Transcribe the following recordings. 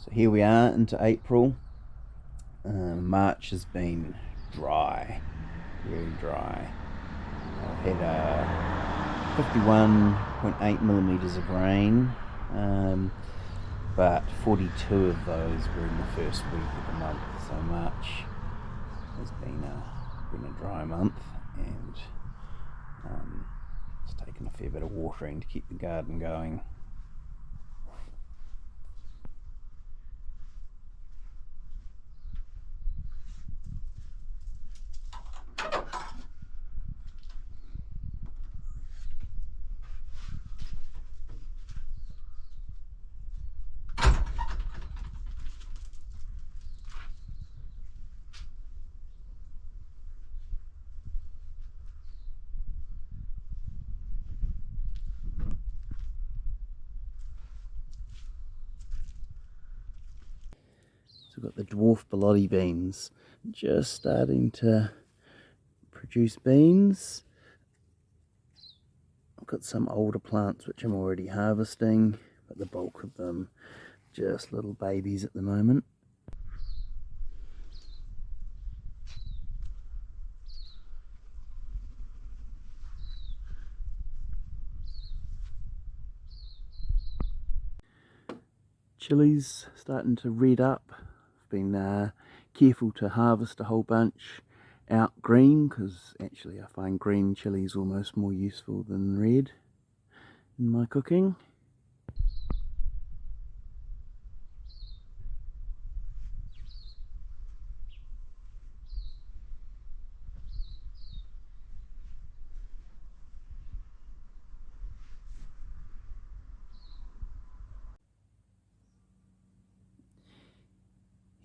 So here we are into April. March has been dry, very dry. I've had 51.8 millimetres of rain, but 42 of those were in the first week of the month. So March has been a dry month, and it's taken a fair bit of watering to keep the garden going. So we've got the dwarf bologna beans just starting to produce beans. I've got some older plants which I'm already harvesting, but the bulk of them just little babies at the moment. Chilies starting to red up. I've been careful to harvest a whole bunch out green, because actually I find green chilies almost more useful than red in my cooking.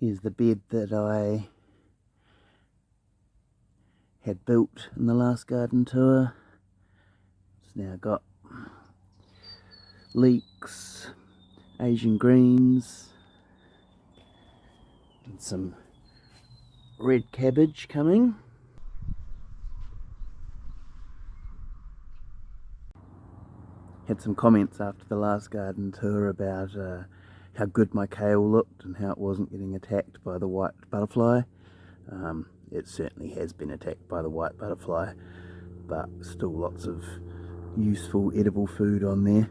Here's the bed that I had built in the last garden tour. It's now got leeks, Asian greens, and some red cabbage coming. Had some comments after the last garden tour about how good my kale looked and how it wasn't getting attacked by the white butterfly. It certainly has been attacked by the white butterfly, but still lots of useful edible food on there.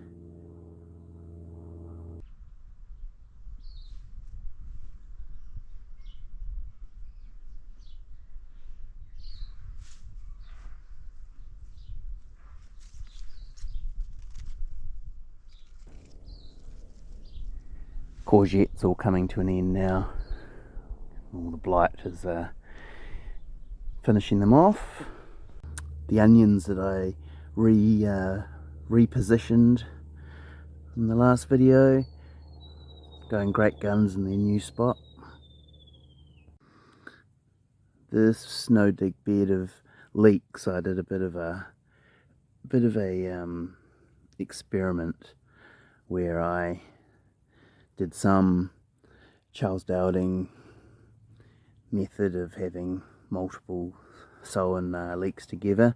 Courgettes all coming to an end now. All the blight is finishing them off. The onions that I repositioned in the last video, going great guns in their new spot. This snow dig bed of leeks, I did a bit of a experiment where I did some Charles Dowding method of having multiple sown leeks together,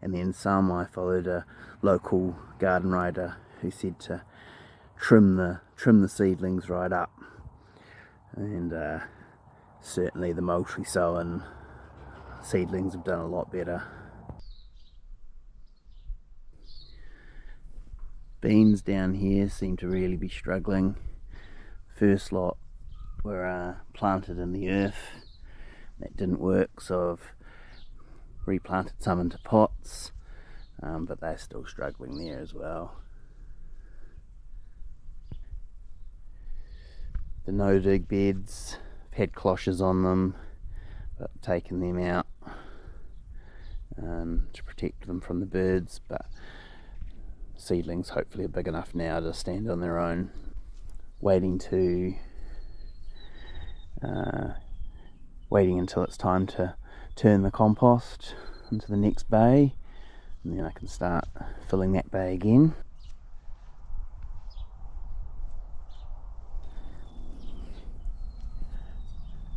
and then some I followed a local garden writer who said to trim the seedlings right up, and certainly the multi-sown seedlings have done a lot better. Beans down here seem to really be struggling. First lot were planted in the earth. That didn't work, so I've replanted some into pots, but they're still struggling there as well. The no-dig beds have had cloches on them, but I've taken them out to protect them from the birds, but seedlings hopefully are big enough now to stand on their own. Waiting until it's time to turn the compost into the next bay, and then I can start filling that bay again.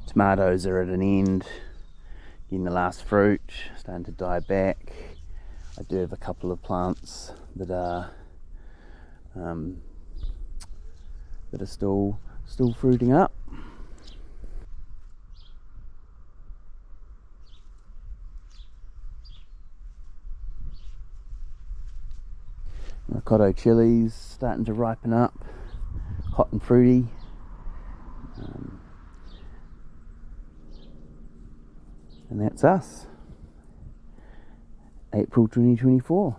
Tomatoes are at an end, getting the last fruit, starting to die back. I do have a couple of plants that are still still fruiting up. Ricotta chilies starting to ripen up, hot and fruity. And that's us, April 2024.